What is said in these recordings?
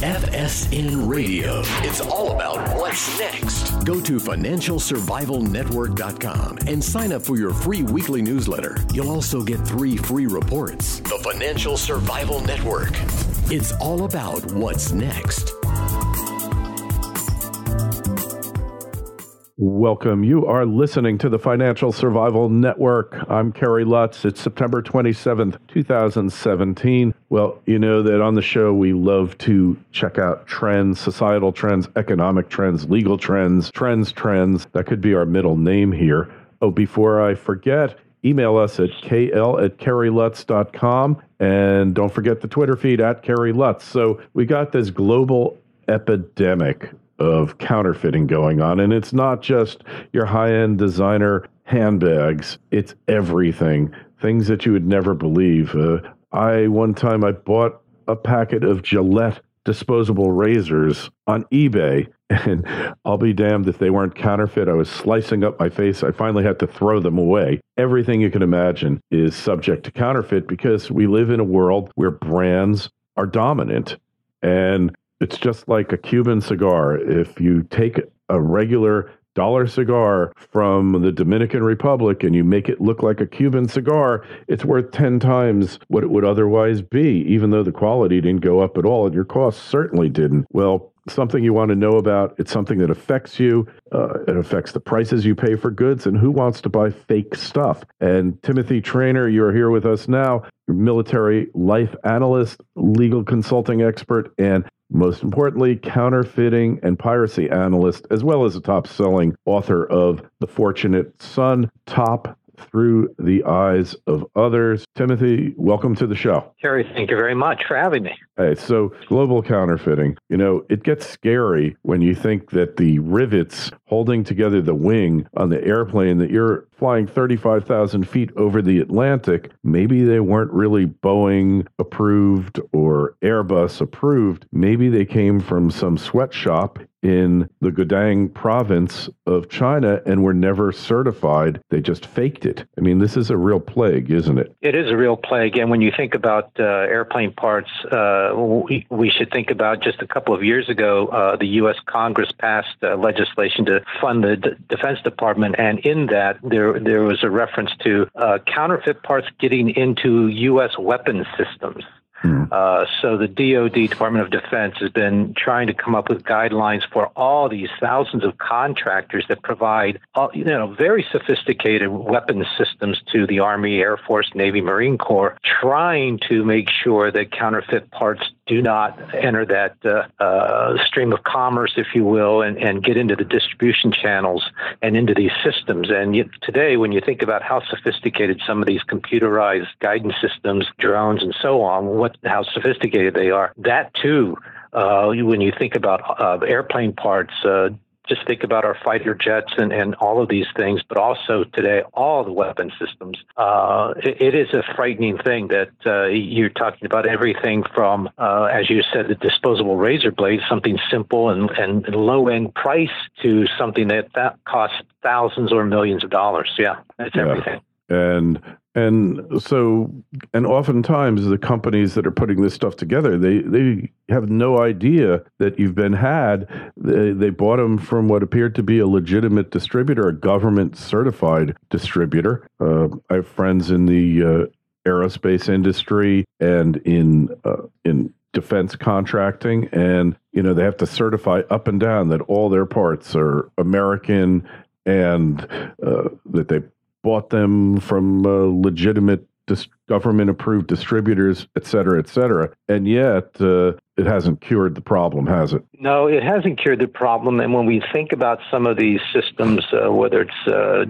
FSN Radio. It's all about what's next. Go to financialsurvivalnetwork.com and sign up for your free weekly newsletter. You'll also get 3 free reports. The Financial Survival Network. It's all about what's next. Welcome. You are listening to the Financial Survival Network. I'm Kerry Lutz. It's September 27th, 2017. Well, you know that on the show, we love to check out trends, societal trends, economic trends, legal trends, trends. That could be our middle name here. Oh, before I forget, email us at kl@kerrylutz.com. And don't forget the Twitter feed at Kerry Lutz. So we got this global epidemic of counterfeiting going on. And it's not just your high-end designer handbags. It's everything. Things that you would never believe. One time I bought a packet of Gillette disposable razors on eBay, and I'll be damned if they weren't counterfeit. I was slicing up my face. I finally had to throw them away. Everything you can imagine is subject to counterfeit because we live in a world where brands are dominant. And it's just like a Cuban cigar. If you take a regular dollar cigar from the Dominican Republic and you make it look like a Cuban cigar, it's worth 10 times what it would otherwise be, even though the quality didn't go up at all and your costs certainly didn't. Well, something you want to know about. It's something that affects you. It affects the prices you pay for goods, and who wants to buy fake stuff? And Timothy Traynor, you're here with us now, military life analyst, legal consulting expert, and most importantly, counterfeiting and piracy analyst, as well as a top-selling author of The Fortunate Son, Top Through the Eyes of Others. Timothy, welcome to the show. Kerry, thank you very much for having me. Hey, so global counterfeiting, it gets scary when you think that the rivets holding together the wing on the airplane that you're flying 35,000 feet over the Atlantic, maybe they weren't really Boeing approved or Airbus approved. Maybe they came from some sweatshop in the Guangdong province of China and were never certified. They just faked it. I mean, this is a real plague, isn't it? It is a real plague. And when you think about airplane parts, we should think about just a couple of years ago, the U.S. Congress passed legislation to fund the Defense Department. And in that, there was a reference to counterfeit parts getting into U.S. weapons systems. So the DoD, Department of Defense, has been trying to come up with guidelines for all these thousands of contractors that provide, very sophisticated weapons systems to the Army, Air Force, Navy, Marine Corps, trying to make sure that counterfeit parts do not enter that stream of commerce, if you will, and get into the distribution channels and into these systems. And yet today, when you think about how sophisticated some of these computerized guidance systems, drones, and so on, how sophisticated they are, that too, when you think about airplane parts, just think about our fighter jets and all of these things, but also today, all the weapon systems. It is a frightening thing that you're talking about everything from, as you said, the disposable razor blades, something simple and low-end price, to something that costs thousands or millions of dollars. Yeah, it's everything. And oftentimes the companies that are putting this stuff together, they have no idea that you've been had. They bought them from what appeared to be a legitimate distributor, a government certified distributor. I have friends in the aerospace industry and in defense contracting, and they have to certify up and down that all their parts are American and that they bought them from legitimate government-approved distributors, et cetera, and yet it hasn't cured the problem, has it? No, it hasn't cured the problem. And when we think about some of these systems, whether it's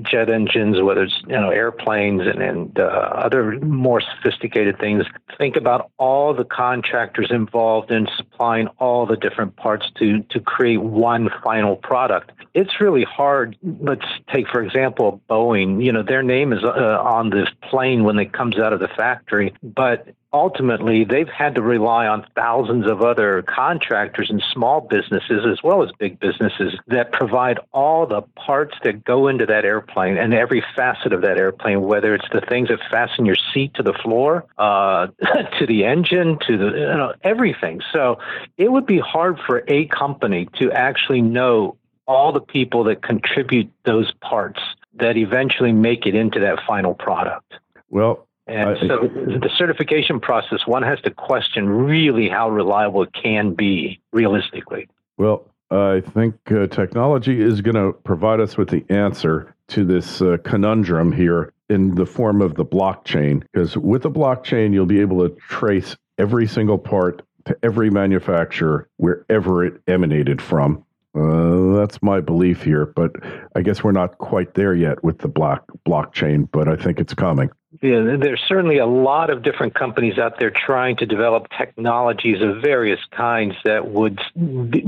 jet engines, whether it's airplanes and other more sophisticated things, think about all the contractors involved in supplying all the different parts to create one final product. It's really hard. Let's take, for example, Boeing. Their name is on this plane when it comes out of the factory, but ultimately, they've had to rely on thousands of other contractors and small businesses, as well as big businesses, that provide all the parts that go into that airplane and every facet of that airplane, whether it's the things that fasten your seat to the floor, to the engine, to the everything. So it would be hard for a company to actually know all the people that contribute those parts that eventually make it into that final product. Well, and so the certification process, one has to question really how reliable it can be realistically. Well, I think technology is going to provide us with the answer to this conundrum here in the form of the blockchain, because with the blockchain, you'll be able to trace every single part to every manufacturer wherever it emanated from. That's my belief here, but I guess we're not quite there yet with the blockchain, but I think it's coming. Yeah, there's certainly a lot of different companies out there trying to develop technologies of various kinds that would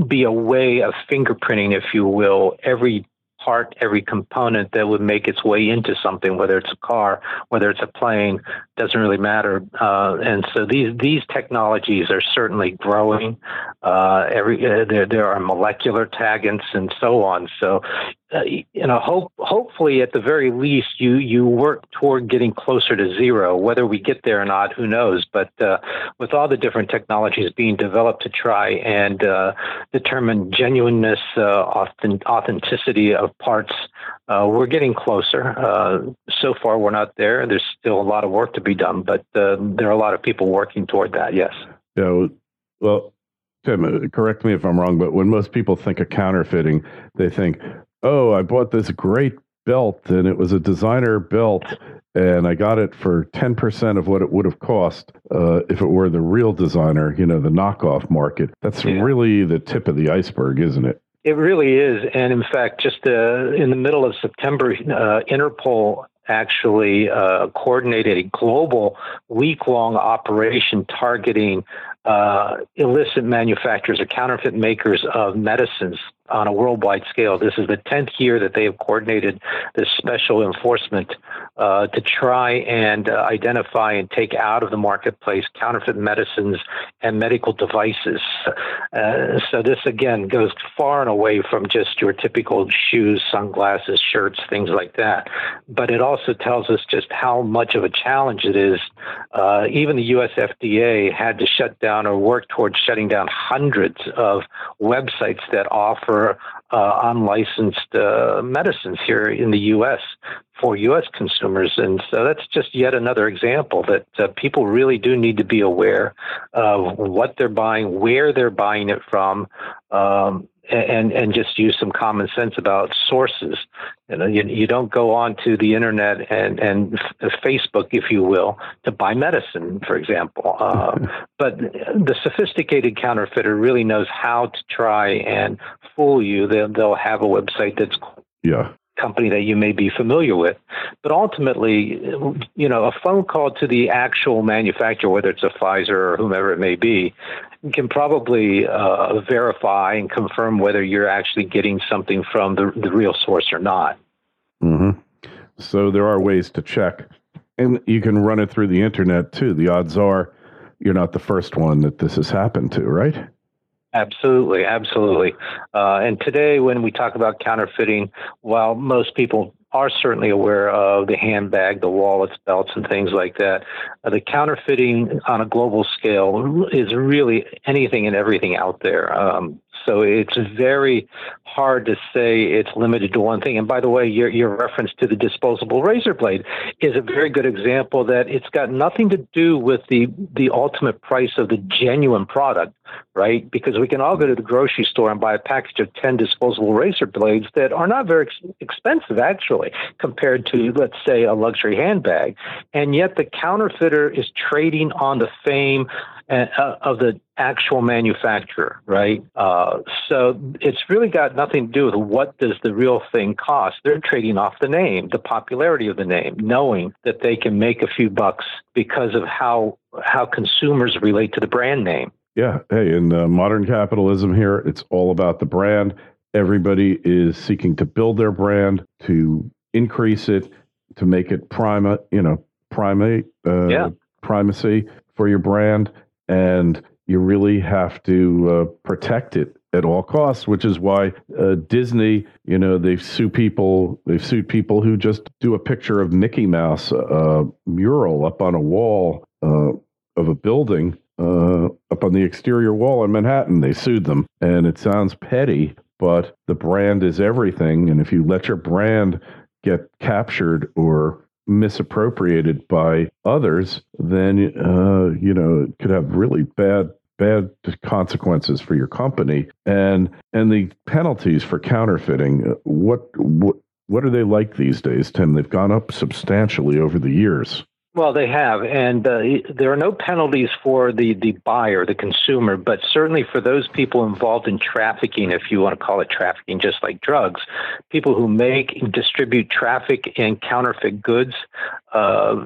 be a way of fingerprinting, if you will, every part, every component that would make its way into something, whether it's a car, whether it's a plane, doesn't really matter. And so these technologies are certainly growing. There are molecular taggants and so on. So, hopefully at the very least you work toward getting closer to zero. Whether we get there or not, who knows? But with all the different technologies being developed to try and determine genuineness, authenticity of parts, we're getting closer. So far, we're not there. There's still a lot of work to be done, but there are a lot of people working toward that, yes. Yeah, well, Tim, correct me if I'm wrong, but when most people think of counterfeiting, they think, oh, I bought this great belt, and it was a designer belt, and I got it for 10% of what it would have cost if it were the real designer, the knockoff market. That's really the tip of the iceberg, isn't it? It really is. And in fact, just in the middle of September, Interpol actually coordinated a global week-long operation targeting illicit manufacturers or counterfeit makers of medicines on a worldwide scale. This is the 10th year that they have coordinated this special enforcement to try and identify and take out of the marketplace counterfeit medicines and medical devices. So this, again, goes far and away from just your typical shoes, sunglasses, shirts, things like that. But it also tells us just how much of a challenge it is. Even the U.S. FDA had to shut down or work towards shutting down hundreds of websites that offer unlicensed medicines here in the U.S. for U.S. consumers. And so that's just yet another example that people really do need to be aware of what they're buying, where they're buying it from, and just use some common sense about sources. You don't go onto the internet and Facebook, if you will, to buy medicine, for example. But the sophisticated counterfeiter really knows how to try and fool you. They'll have a website that's company that you may be familiar with. But ultimately, a phone call to the actual manufacturer, whether it's a Pfizer or whomever it may be, can probably verify and confirm whether you're actually getting something from the real source or not. Mm-hmm. So there are ways to check. And you can run it through the internet, too. The odds are you're not the first one that this has happened to, right? Absolutely, absolutely. And today, when we talk about counterfeiting, while most people are certainly aware of the handbag, the wallets, belts, and things like that, the counterfeiting on a global scale is really anything and everything out there. So it's very hard to say it's limited to one thing. And by the way, your reference to the disposable razor blade is a very good example that it's got nothing to do with the ultimate price of the genuine product, right? Because we can all go to the grocery store and buy a package of 10 disposable razor blades that are not very expensive, actually, compared to, let's say, a luxury handbag. And yet the counterfeiter is trading on the fame of the actual manufacturer, right? So it's really got nothing to do with what does the real thing cost. They're trading off the name, the popularity of the name, knowing that they can make a few bucks because of how consumers relate to the brand name. Yeah. Hey, in modern capitalism here, it's all about the brand. Everybody is seeking to build their brand, to increase it, to make it primate. primacy for your brand, and you really have to protect it at all costs, which is why Disney, they've sued people who just do a picture of Mickey Mouse mural up on a wall of a building, up on the exterior wall in Manhattan. They sued them, and it sounds petty, but the brand is everything. And if you let your brand get captured or misappropriated by others, then it could have really bad consequences for your company. And the penalties for counterfeiting, what are they like these days, Tim? They've gone up substantially over the years. Well, they have, and there are no penalties for the buyer, the consumer, but certainly for those people involved in trafficking, if you want to call it trafficking, just like drugs, people who make, distribute, traffic, and counterfeit goods.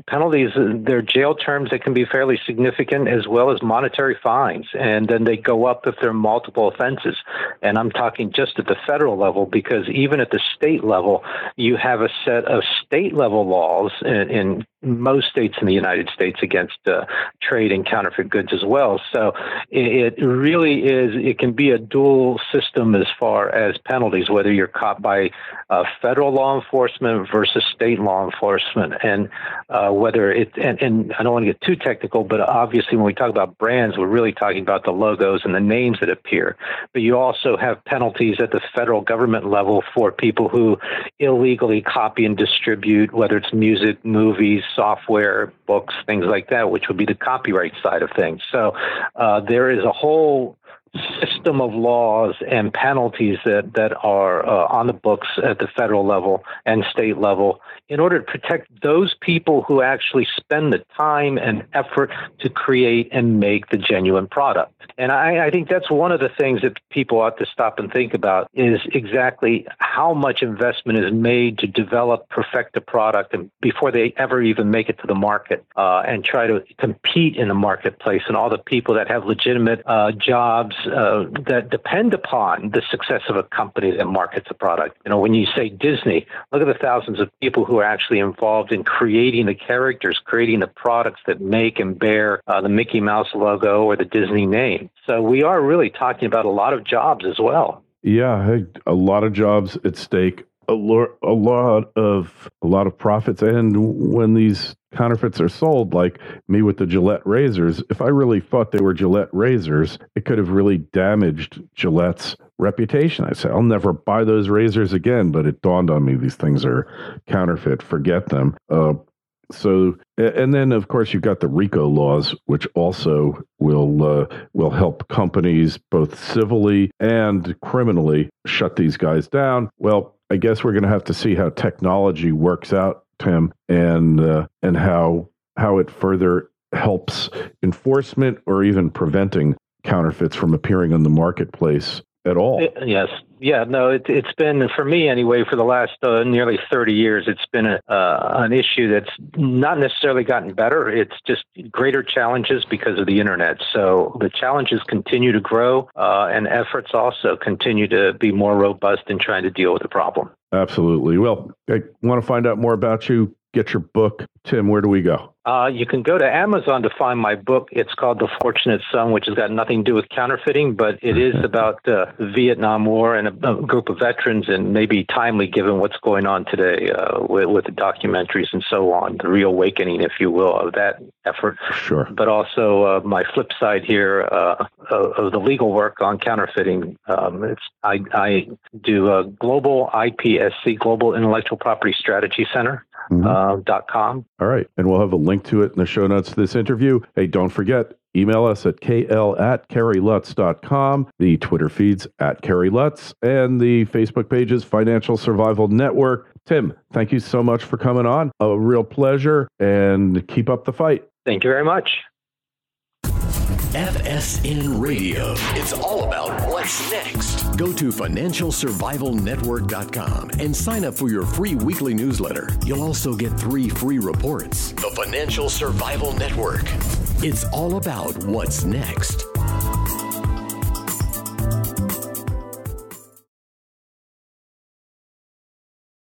Penalties, they're jail terms that can be fairly significant, as well as monetary fines, and then they go up if there are multiple offenses. And I'm talking just at the federal level, because even at the state level, you have a set of state-level laws in most states in the United States against trade in counterfeit goods as well. So it really is, it can be a dual system as far as penalties, whether you're caught by federal law enforcement versus state law enforcement. And whether it, and I don't want to get too technical, but obviously when we talk about brands, we're really talking about the logos and the names that appear. But you also have penalties at the federal government level for people who illegally copy and distribute, whether it's music, movies, software, books, things like that, which would be the copyright side of things. So there is a whole system of laws and penalties that are on the books at the federal level and state level in order to protect those people who actually spend the time and effort to create and make the genuine product. And I think that's one of the things that people ought to stop and think about, is exactly how much investment is made to develop, perfect a product, and before they ever even make it to the market, and try to compete in the marketplace, and all the people that have legitimate jobs that depend upon the success of a company that markets a product. When you say Disney, look at the thousands of people who are actually involved in creating the characters, creating the products that make and bear the Mickey Mouse logo or the Disney name. So we are really talking about a lot of jobs as well. Yeah, a lot of jobs at stake, a lot of profits. And when these counterfeits are sold, like me with the Gillette razors, if I really thought they were Gillette razors, it could have really damaged Gillette's reputation. I said, I'll never buy those razors again, but it dawned on me these things are counterfeit. Forget them. So, and then of course you've got the RICO laws, which also will help companies both civilly and criminally shut these guys down. Well, I guess we're going to have to see how technology works out, Tim, and how it further helps enforcement or even preventing counterfeits from appearing on the marketplace at all. Yes. Yeah, no, it's been, for me anyway, for the last nearly 30 years, it's been an issue that's not necessarily gotten better. It's just greater challenges because of the internet. So the challenges continue to grow, and efforts also continue to be more robust in trying to deal with the problem. Absolutely. Well, I want to find out more about you. Get your book. Tim, where do we go? You can go to Amazon to find my book. It's called The Fortunate Son, which has got nothing to do with counterfeiting, but it is about the Vietnam War and a group of veterans, and maybe timely given what's going on today with the documentaries and so on, the reawakening, if you will, of that effort. Sure. But also my flip side here of the legal work on counterfeiting. I do a global IPSC, Global Intellectual Property Strategy Center. .com. All right. And we'll have a link to it in the show notes to this interview. Hey, don't forget, email us at kl@kerrylutz.com, the Twitter feeds @KerryLutz, and the Facebook pages Financial Survival Network. Tim, thank you so much for coming on. A real pleasure, and keep up the fight. Thank you very much. FSN Radio. It's all about what's next. Go to financialsurvivalnetwork.com and sign up for your free weekly newsletter. You'll also get 3 free reports. The Financial Survival Network. It's all about what's next.